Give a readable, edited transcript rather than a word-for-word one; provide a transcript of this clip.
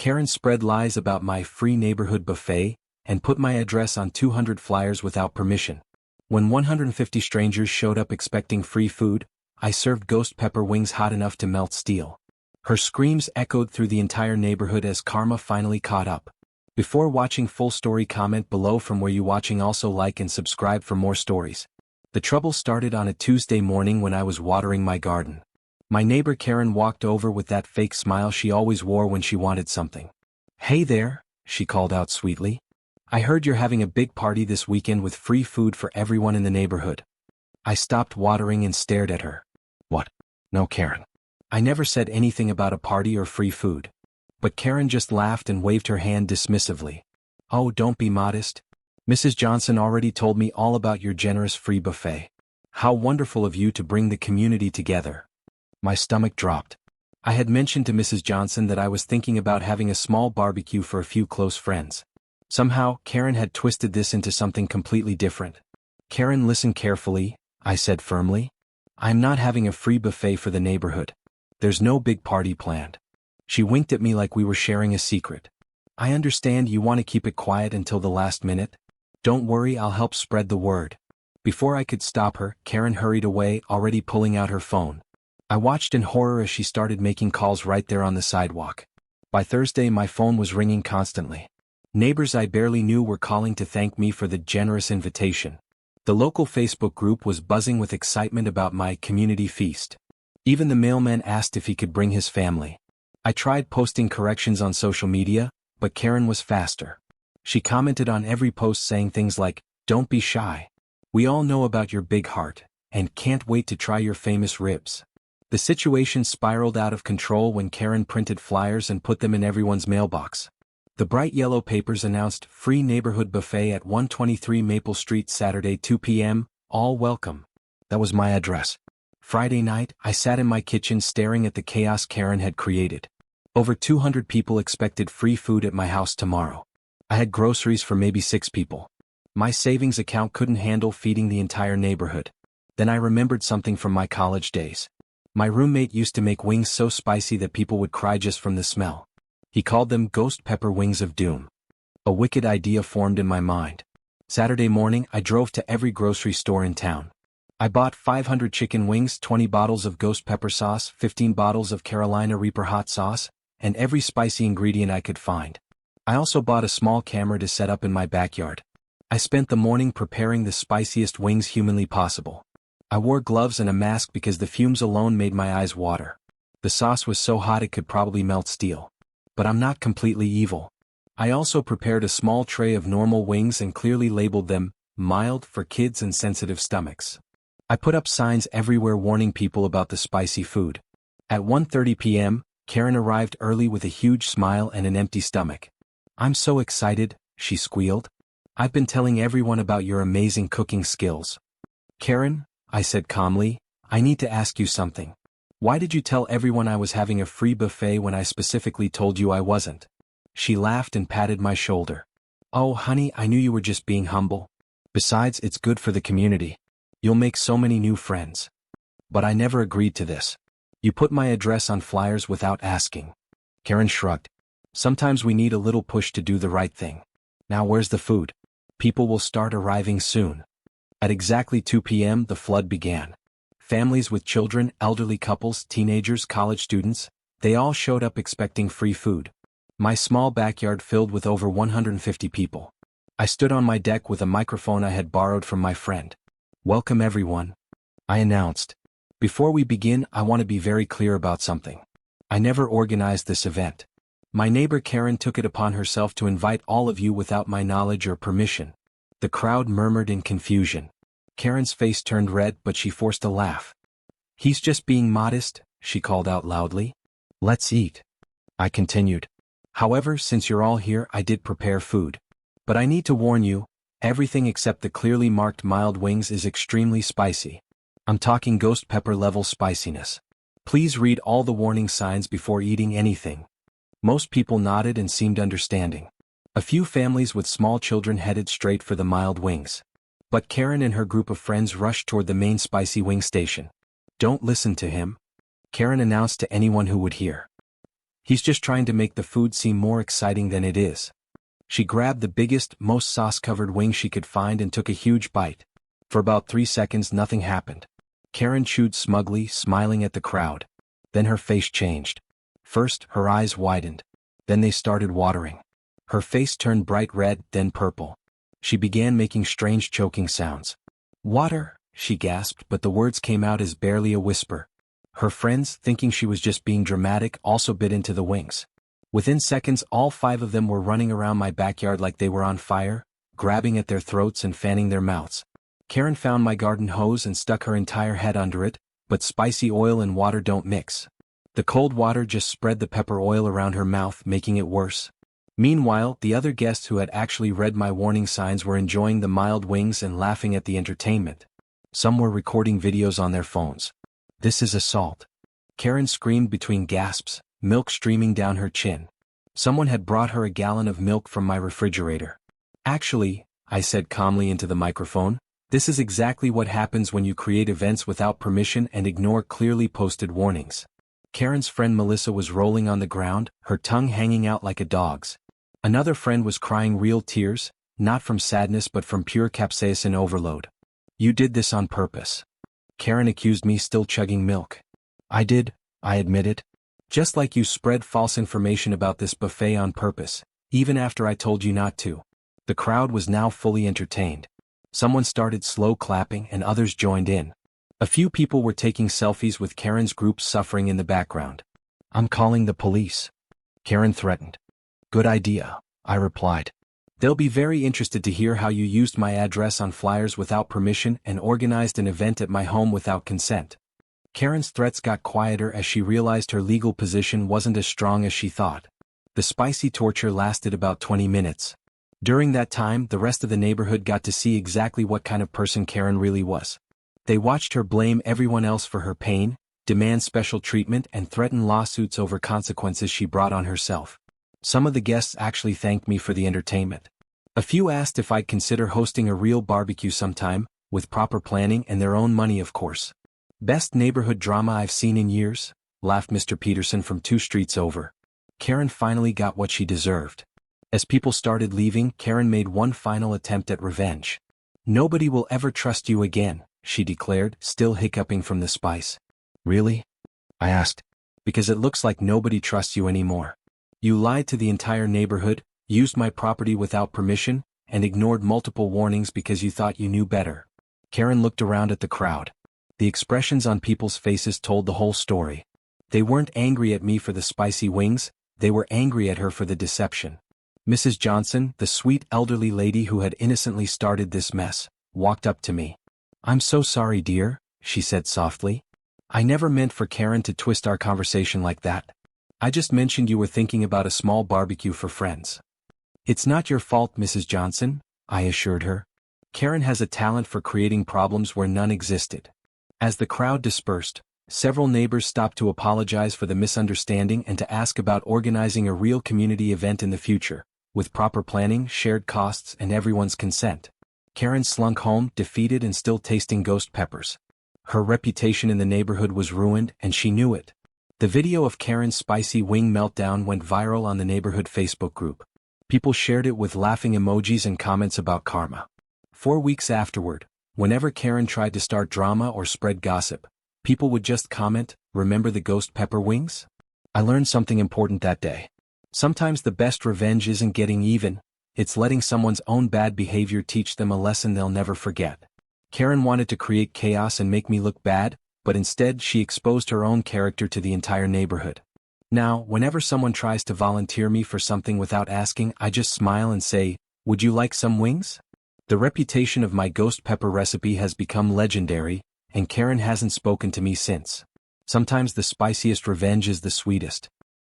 Karen spread lies about my free neighborhood buffet and put my address on 200 flyers without permission. When 150 strangers showed up expecting free food, I served ghost pepper wings hot enough to melt steel. Her screams echoed through the entire neighborhood as karma finally caught up. Before watching full story, comment below from where you watching, also like and subscribe for more stories. The trouble started on a Tuesday morning when I was watering my garden. My neighbor Karen walked over with that fake smile she always wore when she wanted something. "Hey there," she called out sweetly. "I heard you're having a big party this weekend with free food for everyone in the neighborhood." I stopped watering and stared at her. "What? No, Karen. I never said anything about a party or free food." But Karen just laughed and waved her hand dismissively. "Oh, don't be modest. Mrs. Johnson already told me all about your generous free buffet. How wonderful of you to bring the community together." My stomach dropped. I had mentioned to Mrs. Johnson that I was thinking about having a small barbecue for a few close friends. Somehow, Karen had twisted this into something completely different. "Karen, listen carefully," I said firmly. "I'm not having a free buffet for the neighborhood. There's no big party planned." She winked at me like we were sharing a secret. "I understand you want to keep it quiet until the last minute. Don't worry, I'll help spread the word." Before I could stop her, Karen hurried away, already pulling out her phone. I watched in horror as she started making calls right there on the sidewalk. By Thursday, my phone was ringing constantly. Neighbors I barely knew were calling to thank me for the generous invitation. The local Facebook group was buzzing with excitement about my community feast. Even the mailman asked if he could bring his family. I tried posting corrections on social media, but Karen was faster. She commented on every post saying things like, "Don't be shy. We all know about your big heart, and can't wait to try your famous ribs." The situation spiraled out of control when Karen printed flyers and put them in everyone's mailbox. The bright yellow papers announced free neighborhood buffet at 123 Maple Street Saturday 2 p.m., all welcome. That was my address. Friday night, I sat in my kitchen staring at the chaos Karen had created. Over 200 people expected free food at my house tomorrow. I had groceries for maybe 6 people. My savings account couldn't handle feeding the entire neighborhood. Then I remembered something from my college days. My roommate used to make wings so spicy that people would cry just from the smell. He called them ghost pepper wings of doom. A wicked idea formed in my mind. Saturday morning, I drove to every grocery store in town. I bought 500 chicken wings, 20 bottles of ghost pepper sauce, 15 bottles of Carolina Reaper hot sauce, and every spicy ingredient I could find. I also bought a small camera to set up in my backyard. I spent the morning preparing the spiciest wings humanly possible. I wore gloves and a mask because the fumes alone made my eyes water. The sauce was so hot it could probably melt steel. But I'm not completely evil. I also prepared a small tray of normal wings and clearly labeled them, mild for kids and sensitive stomachs. I put up signs everywhere warning people about the spicy food. At 1:30 p.m., Karen arrived early with a huge smile and an empty stomach. "I'm so excited," she squealed. "I've been telling everyone about your amazing cooking skills." "Karen," I said calmly, "I need to ask you something. Why did you tell everyone I was having a free buffet when I specifically told you I wasn't?" She laughed and patted my shoulder. "Oh, honey, I knew you were just being humble. Besides, it's good for the community. You'll make so many new friends." But I never agreed to this. "You put my address on flyers without asking." Karen shrugged. "Sometimes we need a little push to do the right thing. Now where's the food? People will start arriving soon." At exactly 2 p.m., the flood began. Families with children, elderly couples, teenagers, college students, they all showed up expecting free food. My small backyard filled with over 150 people. I stood on my deck with a microphone I had borrowed from my friend. "Welcome everyone," I announced. "Before we begin, I want to be very clear about something. I never organized this event. My neighbor Karen took it upon herself to invite all of you without my knowledge or permission." The crowd murmured in confusion. Karen's face turned red, but she forced a laugh. "He's just being modest," she called out loudly. "Let's eat," I continued. "However, since you're all here, I did prepare food. But I need to warn you, everything except the clearly marked mild wings is extremely spicy. I'm talking ghost pepper level spiciness. Please read all the warning signs before eating anything." Most people nodded and seemed understanding. A few families with small children headed straight for the mild wings. But Karen and her group of friends rushed toward the main spicy wing station. "Don't listen to him," Karen announced to anyone who would hear. He's just trying to make the food seem more exciting than it is. She grabbed the biggest, most sauce-covered wing she could find and took a huge bite. For about 3 seconds nothing happened. Karen chewed smugly, smiling at the crowd. Then her face changed. First, her eyes widened. Then they started watering. Her face turned bright red, then purple. She began making strange choking sounds. "Water," she gasped, but the words came out as barely a whisper. Her friends, thinking she was just being dramatic, also bit into the wings. Within seconds all 5 of them were running around my backyard like they were on fire, grabbing at their throats and fanning their mouths. Karen found my garden hose and stuck her entire head under it, but spicy oil and water don't mix. The cold water just spread the pepper oil around her mouth, making it worse. Meanwhile, the other guests who had actually read my warning signs were enjoying the mild wings and laughing at the entertainment. Some were recording videos on their phones. "This is assault," Karen screamed between gasps, milk streaming down her chin. Someone had brought her a gallon of milk from my refrigerator. "Actually," I said calmly into the microphone, "this is exactly what happens when you create events without permission and ignore clearly posted warnings." Karen's friend Melissa was rolling on the ground, her tongue hanging out like a dog's. Another friend was crying real tears, not from sadness but from pure capsaicin overload. "You did this on purpose," Karen accused me, still chugging milk. "I did," I admitted. "Just like you spread false information about this buffet on purpose, even after I told you not to." The crowd was now fully entertained. Someone started slow clapping and others joined in. A few people were taking selfies with Karen's group suffering in the background. "I'm calling the police," Karen threatened. "Good idea," I replied. "They'll be very interested to hear how you used my address on flyers without permission and organized an event at my home without consent." Karen's threats got quieter as she realized her legal position wasn't as strong as she thought. The spicy torture lasted about 20 minutes. During that time, the rest of the neighborhood got to see exactly what kind of person Karen really was. They watched her blame everyone else for her pain, demand special treatment, and threaten lawsuits over consequences she brought on herself. Some of the guests actually thanked me for the entertainment. A few asked if I'd consider hosting a real barbecue sometime, with proper planning and their own money, of course. "Best neighborhood drama I've seen in years," laughed Mr. Peterson from 2 streets over. Karen finally got what she deserved. As people started leaving, Karen made one final attempt at revenge. "Nobody will ever trust you again," she declared, still hiccuping from the spice. "Really?" I asked. "Because it looks like nobody trusts you anymore. You lied to the entire neighborhood, used my property without permission, and ignored multiple warnings because you thought you knew better." Karen looked around at the crowd. The expressions on people's faces told the whole story. They weren't angry at me for the spicy wings, they were angry at her for the deception. Mrs. Johnson, the sweet elderly lady who had innocently started this mess, walked up to me. "I'm so sorry, dear," she said softly. "I never meant for Karen to twist our conversation like that. I just mentioned you were thinking about a small barbecue for friends." "It's not your fault, Mrs. Johnson," I assured her. "Karen has a talent for creating problems where none existed." As the crowd dispersed, several neighbors stopped to apologize for the misunderstanding and to ask about organizing a real community event in the future, with proper planning, shared costs, and everyone's consent. Karen slunk home, defeated and still tasting ghost peppers. Her reputation in the neighborhood was ruined, and she knew it. The video of Karen's spicy wing meltdown went viral on the neighborhood Facebook group. People shared it with laughing emojis and comments about karma. 4 weeks afterward, whenever Karen tried to start drama or spread gossip, people would just comment, "Remember the ghost pepper wings?" I learned something important that day. Sometimes the best revenge isn't getting even, it's letting someone's own bad behavior teach them a lesson they'll never forget. Karen wanted to create chaos and make me look bad, but instead she exposed her own character to the entire neighborhood. Now, whenever someone tries to volunteer me for something without asking, I just smile and say, "Would you like some wings?" The reputation of my ghost pepper recipe has become legendary, and Karen hasn't spoken to me since. Sometimes the spiciest revenge is the sweetest.